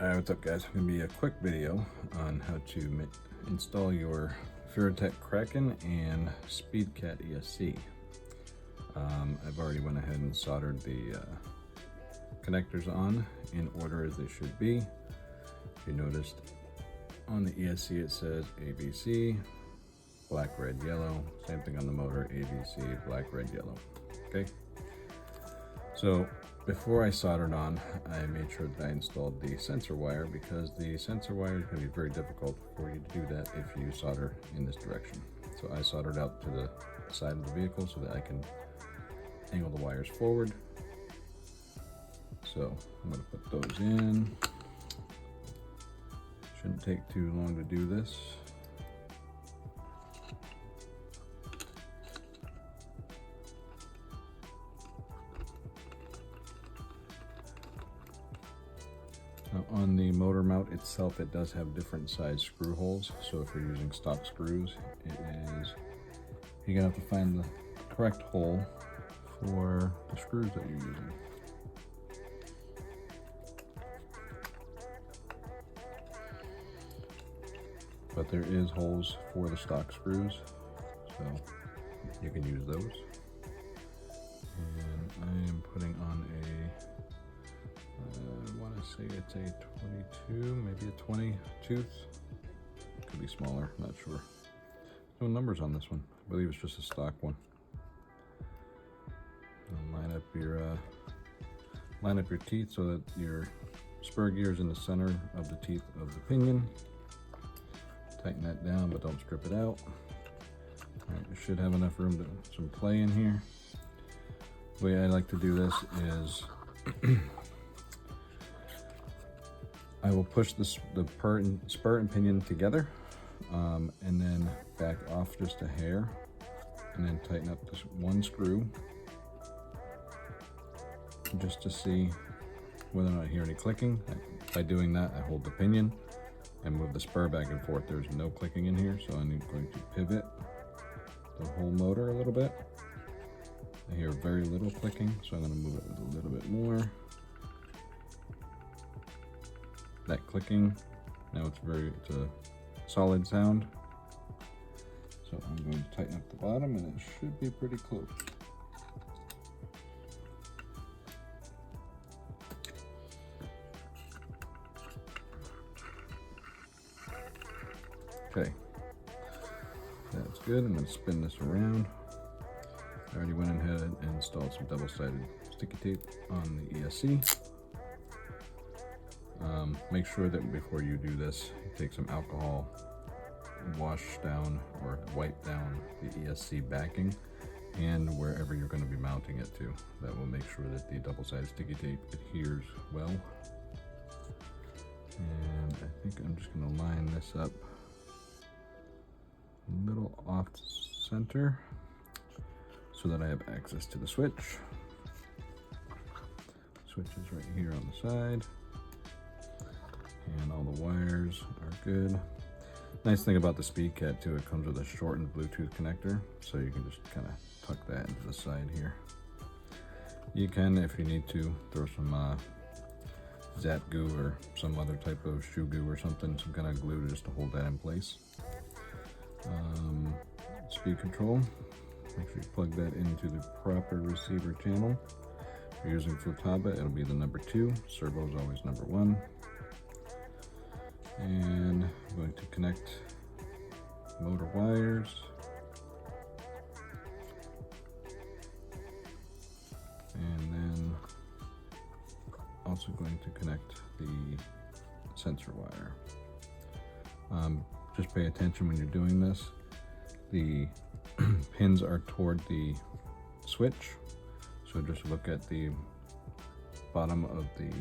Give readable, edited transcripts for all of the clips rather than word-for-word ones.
Alright, what's up guys? It's going to be a quick video on how to install your Furitek Kraken and Speedcat ESC. I've already went ahead and soldered the connectors on in order as they should be. If you noticed on the ESC it says ABC, black, red, yellow. Same thing on the motor, ABC, black, red, yellow. Okay? So before I soldered on, I made sure that I installed the sensor wire because the sensor wire is going to be very difficult for you to do that if you solder in this direction. So I soldered out to the side of the vehicle so that I can angle the wires forward. So I'm going to put those in. Shouldn't take too long to do this. Now on the motor mount itself, it does have different size screw holes. So if you're using stock screws, you're gonna have to find the correct hole for the screws that you're using. But there is holes for the stock screws, so you can use those. And I am putting on I want to say it's a 22, maybe a 20 tooth. Could be smaller, not sure. No numbers on this one. I believe it's just a stock one. And line up your teeth so that your spur gear is in the center of the teeth of the pinion. Tighten that down, but don't strip it out. All right, you should have enough room to some play in here. The way I like to do this is I will push the spur and pinion together and then back off just a hair and then tighten up this one screw just to see whether or not I hear any clicking. By doing that, I hold the pinion and move the spur back and forth. There's no clicking in here, so I'm going to pivot the whole motor a little bit. I hear very little clicking, so I'm going to move it a little bit more. That clicking, now it's a solid sound. So I'm going to tighten up the bottom and it should be pretty close. Okay, that's good. I'm going to spin this around. I already went ahead and installed some double-sided sticky tape on the ESC. Make sure that before you do this, you take some alcohol, wash down or wipe down the ESC backing and wherever you're going to be mounting it to. That will make sure that the double-sided sticky tape adheres well. And I think I'm just going to line this up a little off center so that I have access to the switch. Switch is right here on the side. And all the wires are good. Nice thing about the Speedcat too, it comes with a shortened Bluetooth connector, so you can just kind of tuck that into the side here. You can, if you need to, throw some Zap goo or some other type of shoe goo or something, some kind of glue just to hold that in place. Speed control, make sure you plug that into the proper receiver channel. If you're using Futaba, it'll be the number 2. Servo is always number 1. And I'm going to connect motor wires. And then also going to connect the sensor wire. Just pay attention when you're doing this. The pins are toward the switch, so just look at the bottom of the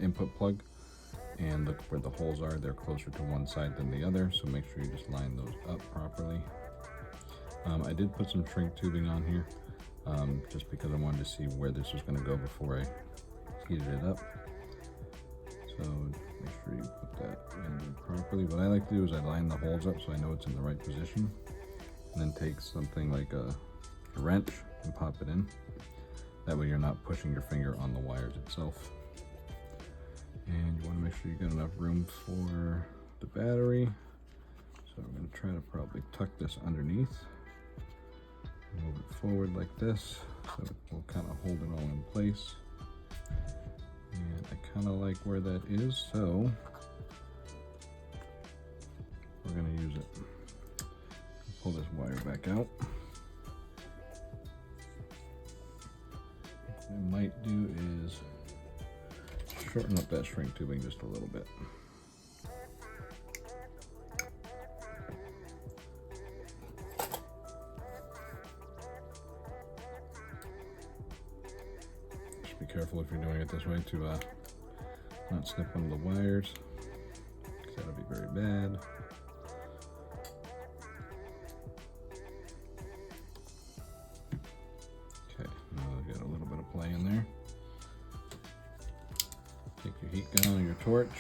input plug and look where the holes are. They're closer to one side than the other, so make sure you just line those up properly. I did put some shrink tubing on here just because I wanted to see where this was going to go before I heated it up. So make sure you put that in there properly. What I like to do is I line the holes up so I know it's in the right position, and then take something like a wrench and pop it in. That way you're not pushing your finger on the wires itself. And you want to make sure you got enough room for the battery. So we're going to try to probably tuck this underneath. Move it forward like this, so it will kind of hold it all in place. And I kind of like where that is, so we're going to use it. Pull this wire back out. What I might do is shorten up that shrink tubing just a little bit. Just be careful if you're doing it this way to not snip one of the wires, because that'll be very bad. Okay, now I've got a little bit of play in there. Take your heat gun or your torch,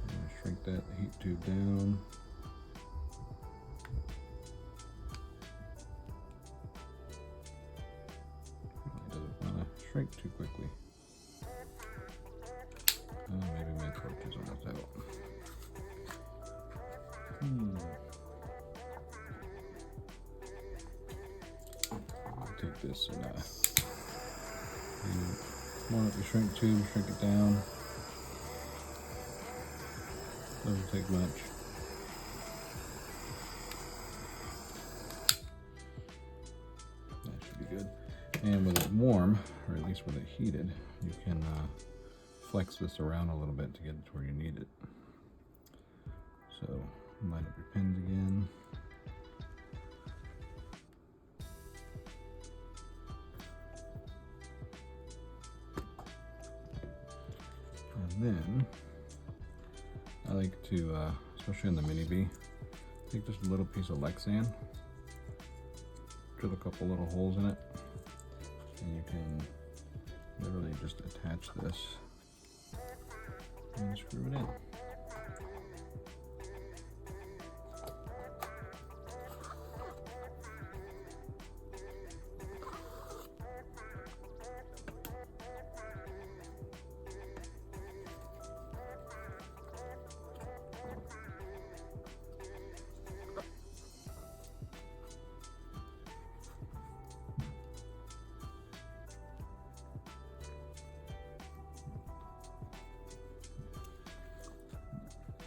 and shrink that heat tube down. It doesn't want to shrink too quickly. Maybe my torch is almost out. I'll take this and warm up your shrink tube, shrink it down. Doesn't take much. That should be good. And with it warm, or at least with it heated, you can flex this around a little bit to get it to where you need it. So line up your pins again. And then I like to, especially on the Mini B, take just a little piece of Lexan, drill a couple little holes in it, and you can literally just attach this and screw it in.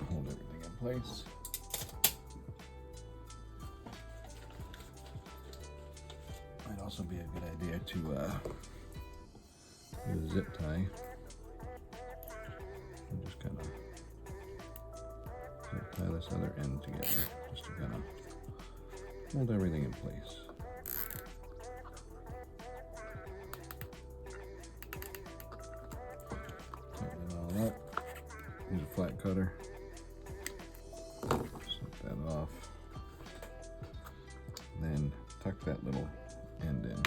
Hold everything in place. Might also be a good idea to use a zip tie and just kind of zip tie this other end together, just to kind of hold everything in place. Tighten it all up. Use a flat cutter. Slip that off. Then tuck that little end in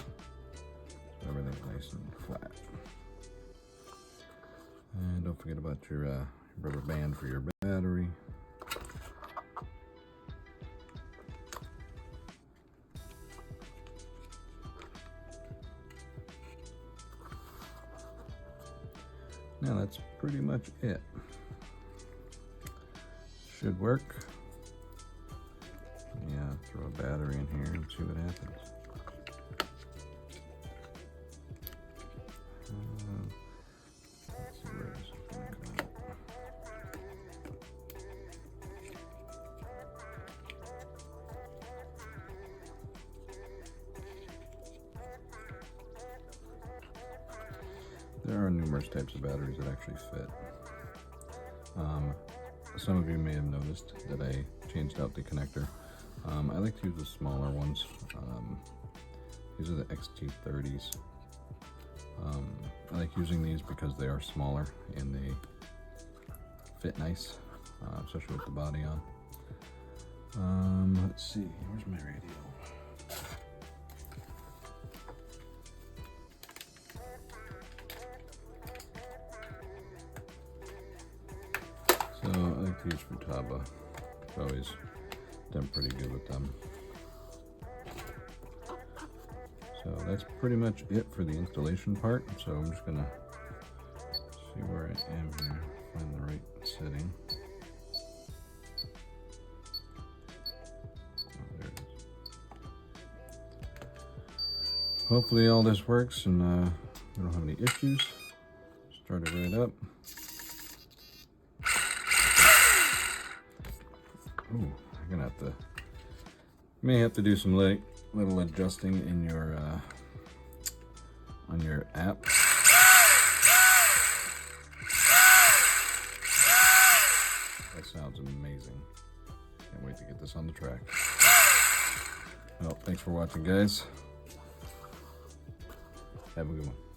so everything's nice and flat. And don't forget about your rubber band for your battery. Now that's pretty much it. Should work. Yeah, throw a battery in here and see what happens. Let's see where this is going to come out. There are numerous types of batteries that actually fit. Some of you may have noticed that I changed out the connector. I like to use the smaller ones. These are the XT30s. I like using these because they are smaller and they fit nice, especially with the body on. Let's see, where's my radio? So I like to use Futaba. I've always done pretty good with them. So that's pretty much it for the installation part. So I'm just gonna see where I am here. Find the right setting. Oh, there it is. Hopefully all this works and we don't have any issues. Start it right up. Ooh, I'm gonna have to, may have to do some little adjusting in your on your app. That sounds amazing. Can't wait to get this on the track. Well, thanks for watching, guys. Have a good one.